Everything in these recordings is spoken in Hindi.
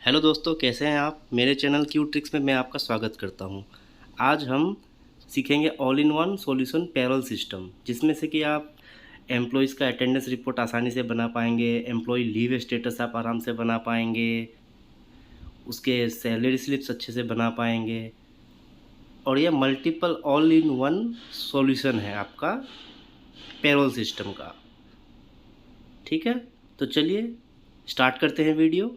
हेलो दोस्तों, कैसे हैं आप। मेरे चैनल क्यू ट्रिक्स में मैं आपका स्वागत करता हूं। आज हम सीखेंगे all in one solution payroll system, जिसमें से कि आप एम्प्लॉयज़ का अटेंडेंस रिपोर्ट आसानी से बना पाएंगे, एम्प्लॉय लीव स्टेटस आप आराम से बना पाएंगे, उसके सैलरी स्लिप्स अच्छे से बना पाएंगे। और यह multiple all in one solution है आपका पेरोल सिस्टम का। ठीक है, तो चलिए स्टार्ट करते हैं वीडियो।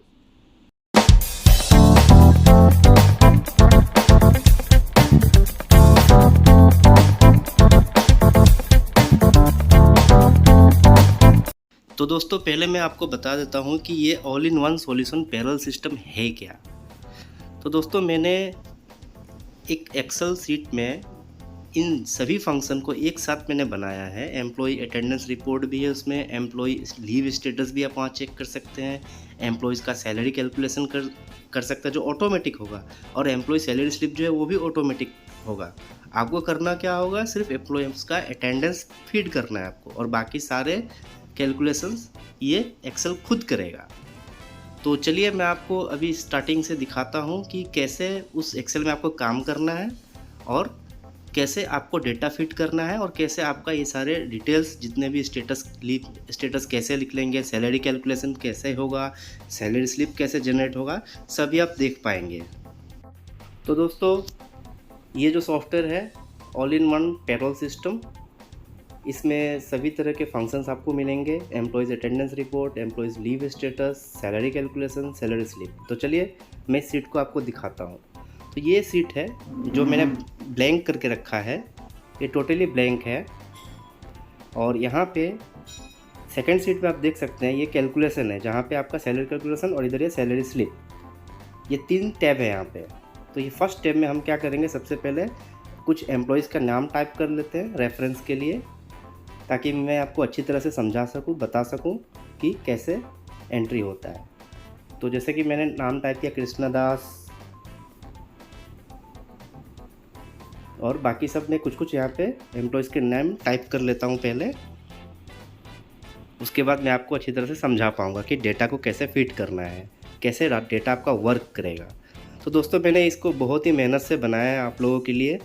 तो दोस्तों, पहले मैं आपको बता देता हूँ कि ये all in one solution payroll system है क्या। तो दोस्तों, मैंने एक एक्सेल सीट में इन सभी फंक्शन को एक साथ मैंने बनाया है। एम्प्लॉय अटेंडेंस रिपोर्ट भी है उसमें, एम्प्लॉय लीव स्टेटस भी आप वहाँ चेक कर सकते हैं, एम्प्लॉयज़ का सैलरी कैलकुलेशन कर सकते हैं जो ऑटोमेटिक होगा, और एम्प्लॉय सैलरी स्लिप जो है वो भी ऑटोमेटिक होगा। आपको करना क्या होगा, सिर्फ एम्प्लॉयज़ का अटेंडेंस फीड करना है आपको, और बाकी सारे कैलकुलेशंस ये एक्सेल खुद करेगा। तो चलिए मैं आपको अभी स्टार्टिंग से दिखाता हूँ कि कैसे उस एक्सेल में आपको काम करना है, और कैसे आपको डेटा फिट करना है, और कैसे आपका ये सारे डिटेल्स जितने भी स्टेटस कैसे लिख लेंगे, सैलरी कैलकुलेशन कैसे होगा, सैलरी स्लिप कैसे जनरेट होगा, सभी आप देख पाएंगे। तो दोस्तों, ये जो सॉफ्टवेयर है all in one payroll system, इसमें सभी तरह के फंक्शंस आपको मिलेंगे। Employees attendance report, employees leave status, salary calculation, salary slip. तो चलिए मैं इस सीट को आपको दिखाता हूँ। तो ये सीट है जो मैंने ब्लैंक करके रखा है, ये टोटली ब्लैंक है। और यहाँ पे सेकंड सीट पे आप देख सकते हैं ये कैलकुलेशन है, जहाँ पे आपका सैलरी कैलकुलेशन और इधर ये सैलरी स्लिप, ये 3 टैब है यहाँ पे। तो ये फर्स्ट टैब में हम क्या करेंगे, सबसे पहले कुछ एम्प्लॉयज़ का नाम टाइप कर लेते हैं रेफरेंस के लिए, ताकि मैं आपको अच्छी तरह से समझा सकूं, बता सकूं कि कैसे एंट्री होता है। तो जैसे कि मैंने नाम टाइप किया कृष्णा दास, और बाकी सब मैं कुछ यहाँ पे एम्प्लॉयज़ के नाम टाइप कर लेता हूँ पहले। उसके बाद मैं आपको अच्छी तरह से समझा पाऊँगा कि डेटा को कैसे फिट करना है, कैसे डेटा आपका वर्क करेगा। तो दोस्तों, मैंने इसको बहुत ही मेहनत से बनाया है आप लोगों के लिए,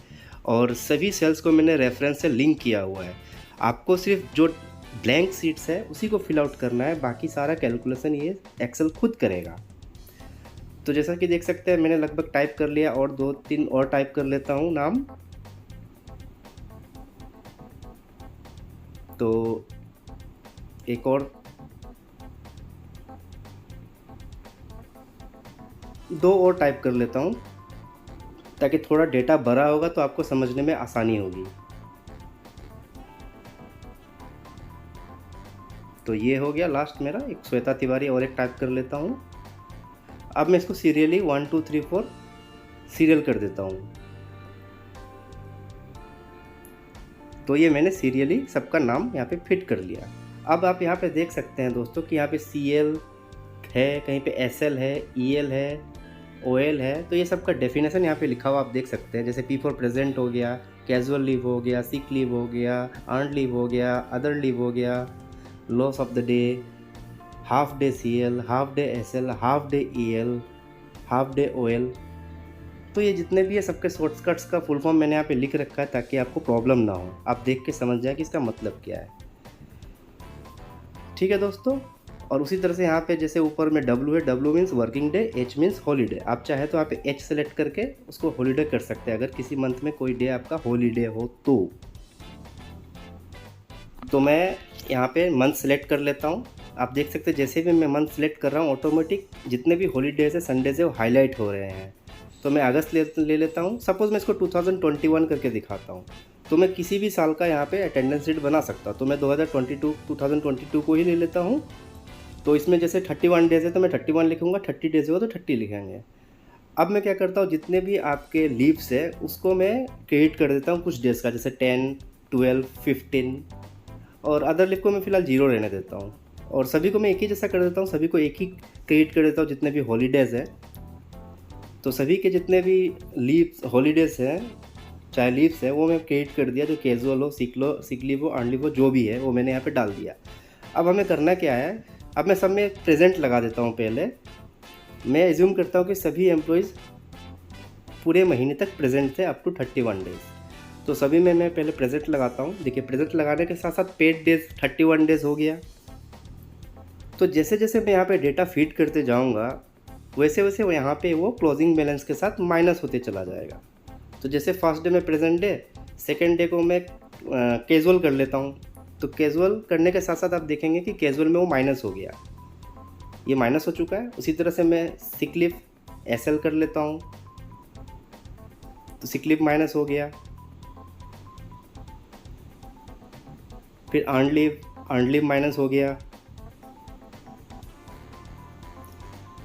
और सभी सेल्स को मैंने रेफरेंस से लिंक किया हुआ है। आपको सिर्फ जो ब्लैंक सीट्स है उसी को फिल आउट करना है, बाकी सारा कैलकुलेशन ये एक्सेल खुद करेगा। तो जैसा कि देख सकते हैं मैंने लगभग टाइप कर लिया, और 2-3 और टाइप कर लेता हूँ नाम। तो एक और 2 और टाइप कर लेता हूँ, ताकि थोड़ा डेटा बड़ा होगा तो आपको समझने में आसानी होगी। तो ये हो गया लास्ट मेरा। एक श्वेता तिवारी और एक टाइप कर लेता हूँ। अब मैं इसको सीरियली 1 2 3 4 सीरियल कर देता हूँ। तो ये मैंने सीरियली सबका नाम यहाँ पे फिट कर लिया। अब आप यहाँ पे देख सकते हैं दोस्तों कि यहाँ पे CL है, कहीं पे SL है, EL है, OL है। तो ये सबका डेफिनेशन यहाँ पे लिखा हुआ आप देख सकते हैं। जैसे P फॉर प्रेजेंट हो गया, कैजुअल लीव हो गया, सिक लीव हो गया, अर्नड लीव हो गया, अदर लीव हो गया, loss of the day, half day CL, half day SL, half day EL, half day OL। तो ये जितने भी है सबके शॉर्टकट्स का फुल फॉर्म मैंने यहाँ पे लिख रखा है, ताकि आपको प्रॉब्लम ना हो, आप देख के समझ जाए कि इसका मतलब क्या है। ठीक है दोस्तों। और उसी तरह से यहाँ पे जैसे ऊपर में W है, W means working day, H means holiday. आप चाहे तो यहाँ पे H सेलेक्ट करके उसको हॉलीडे कर सकते हैं, अगर किसी मंथ में कोई डे आपका हॉलीडे हो तो मैं यहाँ पे मंथ सेलेक्ट कर लेता हूँ। आप देख सकते हैं जैसे भी मैं मंथ सेलेक्ट कर रहा हूँ, ऑटोमेटिक जितने भी हॉलीडेज है, संडेज है, वो हाईलाइट हो रहे हैं। तो मैं अगस्त ले लेता हूँ। सपोज़ मैं इसको 2021 करके दिखाता हूँ, तो मैं किसी भी साल का यहाँ पे अटेंडेंस शीट बना सकता हूँ। तो मैं 2022 को ही ले लेता हूँ। तो इसमें जैसे 31 डेज़ है तो मैं 31 लिखूँगा, 30 डेज़ होगा तो 30 लिखेंगे। अब मैं क्या करता हूँ, जितने भी आपके लीव्स है उसको मैं क्रेडिट कर देता हूँ कुछ डेज़ का, जैसे 10, 12, 15, और अदर लीव को मैं फ़िलहाल 0 रहने देता हूँ। और सभी को मैं एक ही जैसा कर देता हूँ, सभी को एक ही क्रेडिट कर देता हूँ जितने भी हॉलीडेज़ है। तो सभी के जितने भी लीव्स हॉलीडेज़ हैं, चाहे लीव्स है, वो मैं क्रेडिट कर दिया। जो कैजुअल हो, सिक लीव हो, अर्न लीव हो, जो भी है वो मैंने यहाँ पे डाल दिया। अब हमें करना क्या है, अब मैं सब में प्रेजेंट लगा देता हूँ पहले। मैं एज्यूम करता हूँ कि सभी एम्प्लॉयज़ पूरे महीने तक प्रेजेंट थे अप टू 31 डेज़। तो सभी में मैं पहले प्रेजेंट लगाता हूँ। देखिए प्रेजेंट लगाने के साथ साथ पेड डेज़ 31 डेज़ हो गया। तो जैसे जैसे मैं यहाँ पे डेटा फीड करते जाऊँगा वैसे वैसे वो यहाँ पे वो क्लोजिंग बैलेंस के साथ माइनस होते चला जाएगा। तो जैसे फर्स्ट डे में प्रेजेंट डे, सेकेंड डे को मैं कैजुअल कर लेता हूँ। तो कैजुअल करने के साथ साथ आप देखेंगे कि कैजुअल में वो माइनस हो गया, ये माइनस हो चुका है। उसी तरह से मैं सिक लीव एसएल कर लेता हूँ, तो सिक लीव माइनस हो गया। फिर अर्न लीव माइनस हो गया।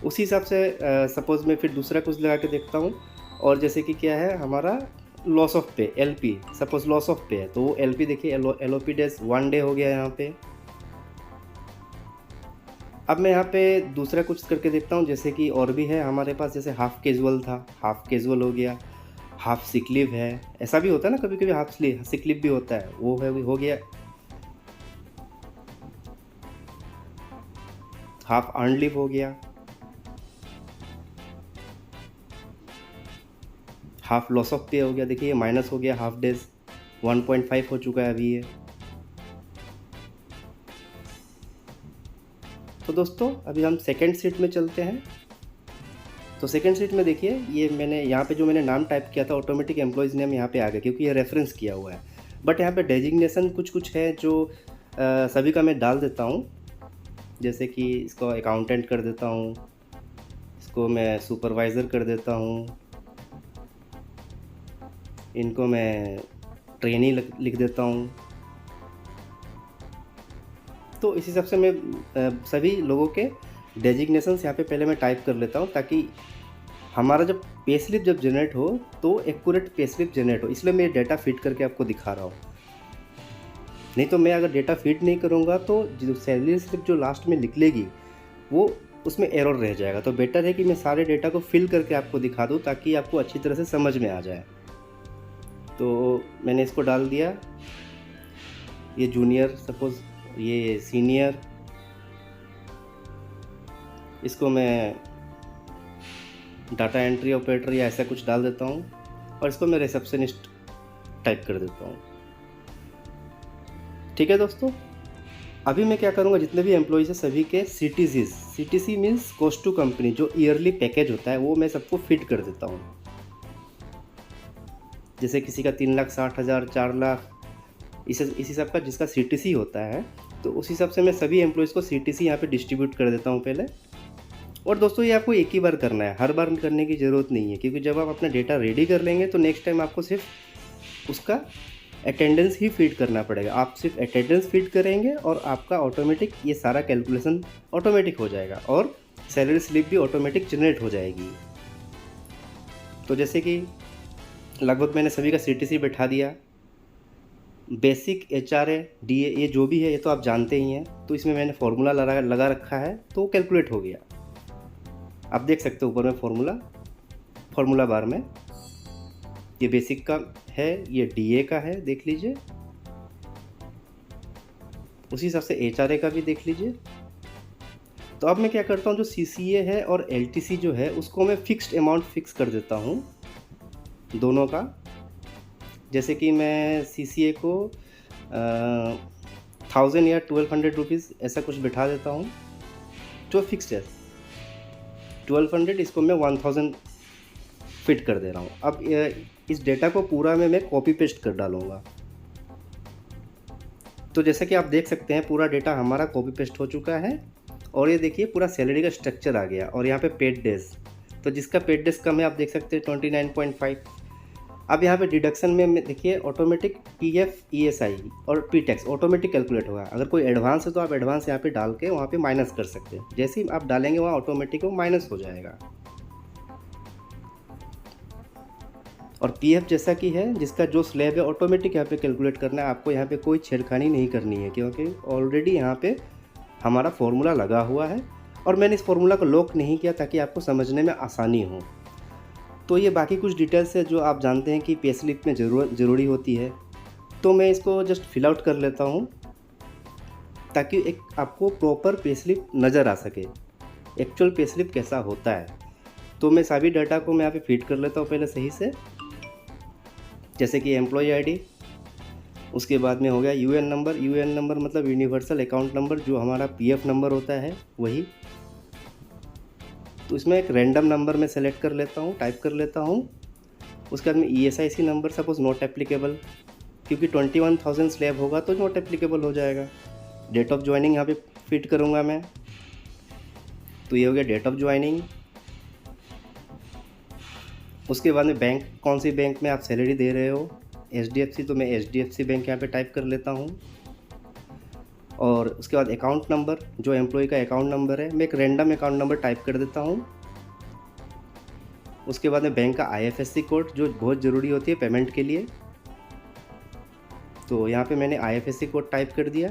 उसी हिसाब से सपोज़ मैं फिर दूसरा कुछ लगा के देखता हूँ, और जैसे कि क्या है हमारा लॉस ऑफ पे एलपी, सपोज लॉस ऑफ पे है तो वो एलपी देखिए एलओपी डेज 1 डे हो गया यहाँ पे। अब मैं यहाँ पे दूसरा कुछ करके देखता हूँ, जैसे कि और भी है हमारे पास, जैसे हाफ कैजुअल था, हाफ कैजुअल हो गया, हाफ सिक लीव है, ऐसा भी होता है ना कभी कभी हाफ सिक लीव भी होता है, वो है हो गया। हाफ अर्न लीव हो गया, हाफ लॉस ऑफ पे हो गया, देखिए माइनस हो गया, हाफ डेज 1.5 हो चुका है अभी ये। तो दोस्तों अभी हम सेकेंड शीट में चलते हैं। तो सेकेंड शीट में देखिए ये मैंने यहाँ पे जो मैंने नाम टाइप किया था ऑटोमेटिक एम्प्लॉयज़ नेम यहाँ पे आ गया, क्योंकि ये रेफरेंस किया हुआ है। बट यहाँ पे डेजिग्नेशन कुछ कुछ है जो सभी का मैं डाल देता हूँ। जैसे कि इसको अकाउंटेंट कर देता हूँ, इसको मैं सुपरवाइज़र कर देता हूँ, इनको मैं ट्रेनी लिख देता हूँ। तो इस हिसाब से मैं सभी लोगों के डेजिग्नेशंस यहाँ पे पहले मैं टाइप कर लेता हूँ, ताकि हमारा जब पे स्लिप जब जनरेट हो तो एक्यूरेट पे स्लिप जनरेट हो। इसलिए मैं डेटा फीड करके आपको दिखा रहा हूँ। नहीं तो मैं अगर डेटा फीड नहीं करूँगा तो जो सैलरी स्लिप जो लास्ट में निकलेगी वो उसमें एरर रह जाएगा। तो बेटर है कि मैं सारे डेटा को फिल करके आपको दिखा दूँ, ताकि आपको अच्छी तरह से समझ में आ जाए। तो मैंने इसको डाल दिया, ये जूनियर, सपोज़ ये सीनियर, इसको मैं डाटा एंट्री ऑपरेटर या ऐसा कुछ डाल देता हूँ, और इसको मैं रिसेप्शनिस्ट टाइप कर देता हूँ। ठीक है दोस्तों, अभी मैं क्या करूँगा, जितने भी एम्प्लॉयज़ हैं सभी के CTC means cost to company, जो ईयरली पैकेज होता है वो मैं सबको फिट कर देता हूँ। जैसे किसी का 3,60,000, 4 लाख, इस हिसाब का जिसका CTC होता है, तो उस हिसाब से मैं सभी एम्प्लॉयज़ को CTC यहाँ पे डिस्ट्रीब्यूट कर देता हूँ पहले। और दोस्तों ये आपको एक ही बार करना है, हर बार करने की ज़रूरत नहीं है, क्योंकि जब आप अपना डेटा रेडी कर लेंगे तो नेक्स्ट टाइम आपको सिर्फ उसका अटेंडेंस ही फीड करना पड़ेगा। आप सिर्फ अटेंडेंस फीड करेंगे और आपका ऑटोमेटिक ये सारा कैलकुलेशन ऑटोमेटिक हो जाएगा, और सैलरी स्लिप भी ऑटोमेटिक जनरेट हो जाएगी। तो जैसे कि लगभग मैंने सभी का CTC बैठा दिया, बेसिक HRA DA ये जो भी है ये तो आप जानते ही हैं। तो इसमें मैंने फार्मूला लगा रखा है, तो कैलकुलेट हो गया। आप देख सकते हो ऊपर में फार्मूला बार में ये बेसिक का है, ये DA का है, देख लीजिए। उसी हिसाब से HRA का भी देख लीजिए। तो अब मैं क्या करता हूँ, जो CCA है और LTC जो है उसको मैं फिक्स्ड अमाउंट फिक्स कर देता हूँ दोनों का। जैसे कि मैं CCA को 1000 या 1200 रुपीज़ ऐसा कुछ बिठा देता हूँ, जो फिक्स्ड है। 1200 इसको मैं 1000 फिट कर दे रहा हूँ। अब इस डेटा को पूरा में मैं कॉपी पेस्ट कर डालूँगा। तो जैसा कि आप देख सकते हैं पूरा डेटा हमारा कॉपी पेस्ट हो चुका है, और ये देखिए पूरा सैलरी का स्ट्रक्चर आ गया, और यहाँ पे पेड डेज, तो जिसका पेड डेज कम है आप देख सकते हैं 29.5। अब यहाँ पे डिडक्शन में देखिए ऑटोमेटिक PF ESI और P-टैक्स ऑटोमेटिक कैलकुलेट होगा। अगर कोई एडवांस है तो आप एडवांस यहाँ पे डाल के वहाँ पे माइनस कर सकते हैं। जैसे ही आप डालेंगे वहाँ ऑटोमेटिक वो माइनस हो जाएगा। और PF जैसा कि है, जिसका जो स्लैब है ऑटोमेटिक यहाँ पे कैलकुलेट करना है, आपको यहाँ पे कोई छेड़खानी नहीं करनी है, क्योंकि ऑलरेडी यहाँ पे हमारा फॉर्मूला लगा हुआ है, और मैंने इस फॉर्मूला को लॉक नहीं किया ताकि आपको समझने में आसानी हो। तो ये बाकी कुछ डिटेल्स है जो आप जानते हैं कि पे स्लिप में ज़रूरी होती है, तो मैं इसको जस्ट फिल आउट कर लेता हूँ, ताकि एक आपको प्रॉपर पे स्लिप नज़र आ सके, एक्चुअल पे स्लिप कैसा होता है। तो मैं सभी डाटा को मैं यहाँ पे फीड कर लेता हूँ पहले सही से, जैसे कि एम्प्लॉय आईडी, उसके बाद में हो गया यूएन नंबर। यूएन नंबर मतलब यूनिवर्सल अकाउंट नंबर, जो हमारा पीएफ नंबर होता है वही। तो इसमें एक रैंडम नंबर मैं सेलेक्ट कर लेता हूँ, टाइप कर लेता हूँ। उसके बाद में ESIC number, suppose not applicable, क्योंकि 21,000 स्लैब होगा तो नॉट एप्लीकेबल हो जाएगा। डेट ऑफ ज्वाइनिंग यहाँ पे फिट करूँगा मैं, तो ये हो गया डेट ऑफ ज्वाइनिंग। उसके बाद में बैंक, कौन सी बैंक में आप सैलरी दे रहे हो, एचडीएफसी, तो मैं एचडीएफसी बैंक यहाँ पे टाइप कर लेता हूँ। और उसके बाद अकाउंट नंबर, जो एम्प्लॉय का अकाउंट नंबर है, मैं एक रैंडम अकाउंट नंबर टाइप कर देता हूँ। उसके बाद में बैंक का आईएफएससी कोड, जो बहुत ज़रूरी होती है पेमेंट के लिए, तो यहाँ पे मैंने आईएफएससी कोड टाइप कर दिया।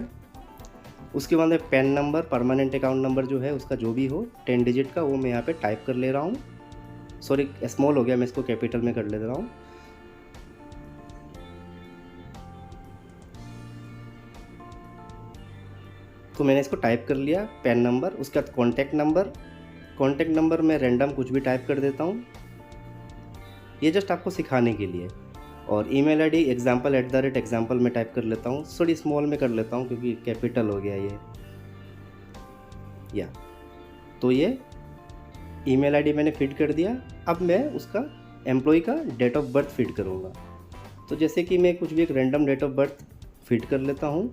उसके बाद में pan number, permanent account number जो है उसका जो भी हो 10 डिजिट का, वो मैं यहाँ पे टाइप कर ले रहा हूँ। सॉरी, स्मॉल हो गया, मैं इसको कैपिटल में कर ले रहा हूँ। तो मैंने इसको टाइप कर लिया, पैन नंबर। उसके बाद कॉन्टैक्ट नंबर, कॉन्टैक्ट नंबर मैं रैंडम कुछ भी टाइप कर देता हूँ, ये जस्ट आपको सिखाने के लिए। और ईमेल आईडी example@example में टाइप कर लेता हूँ, थोड़ी स्मॉल में कर लेता हूँ क्योंकि कैपिटल हो गया ये, या तो ये ईमेल आईडी मैंने फीड कर दिया। अब मैं उसका एम्प्लॉय का डेट ऑफ बर्थ फीड करूँगा। तो जैसे कि मैं कुछ भी एक random date of birth feed कर लेता हूँ।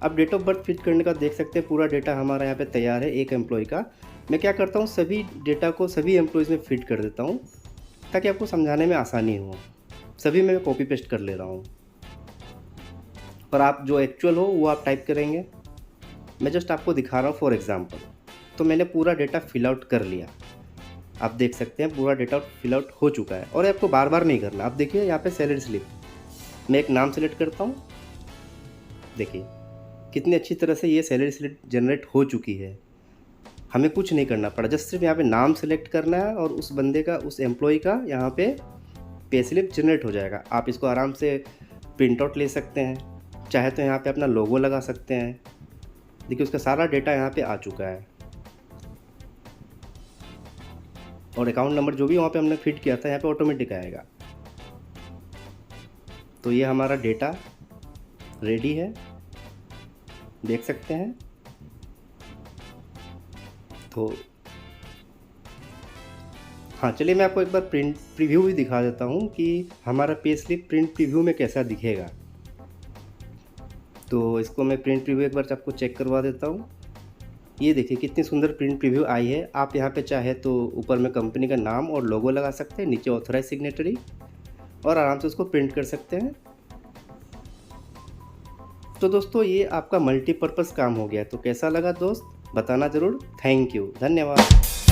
अब डेट ऑफ बर्थ फिट करने का देख सकते हैं पूरा डेटा हमारा यहाँ पे तैयार है एक एम्प्लॉय का। मैं क्या करता हूँ, सभी डेटा को सभी एम्प्लॉयज़ में फिट कर देता हूँ ताकि आपको समझाने में आसानी हो। सभी में मैं कॉपी पेस्ट कर ले रहा हूँ, और आप जो एक्चुअल हो वो आप टाइप करेंगे। मैं जस्ट आपको दिखा रहा हूँ फॉर एग्जांपल। तो मैंने पूरा डेटा फिल आउट कर लिया, आप देख सकते हैं पूरा डेटा फिल आउट हो चुका है, और आपको बार बार नहीं करना। आप देखिए यहाँ पे सैलरी स्लिप, मैं एक नाम सेलेक्ट करता हूँ, देखिए कितनी अच्छी तरह से ये सैलरी स्लिप जनरेट हो चुकी है। हमें कुछ नहीं करना पड़ा, जस्ट सिर्फ यहाँ पे नाम सेलेक्ट करना है और उस बंदे का, उस एम्प्लॉय का यहाँ पे स्लिप जनरेट हो जाएगा। आप इसको आराम से प्रिंट आउट ले सकते हैं, चाहे तो यहाँ पे अपना लोगो लगा सकते हैं। देखिए उसका सारा डेटा यहाँ पे आ चुका है, और अकाउंट नंबर जो भी वहाँ पे हमने फिट किया था यहाँ पे ऑटोमेटिक आएगा। तो ये हमारा डेटा रेडी है, देख सकते हैं। तो हाँ, चलिए मैं आपको एक बार प्रिंट प्रीव्यू भी दिखा देता हूँ कि हमारा पे स्लिप प्रिंट प्रीव्यू में कैसा दिखेगा। तो इसको मैं प्रिंट प्रीव्यू एक बार आपको चेक करवा देता हूँ। ये देखिए कितनी सुंदर प्रिंट प्रीव्यू आई है। आप यहाँ पे चाहे तो ऊपर में कंपनी का नाम और लोगो लगा सकते हैं, नीचे ऑथराइज सिग्नेटरी, और आराम से उसको प्रिंट कर सकते हैं। तो दोस्तों ये आपका मल्टीपर्पज़ काम हो गया। तो कैसा लगा दोस्त, बताना ज़रूर। थैंक यू, धन्यवाद।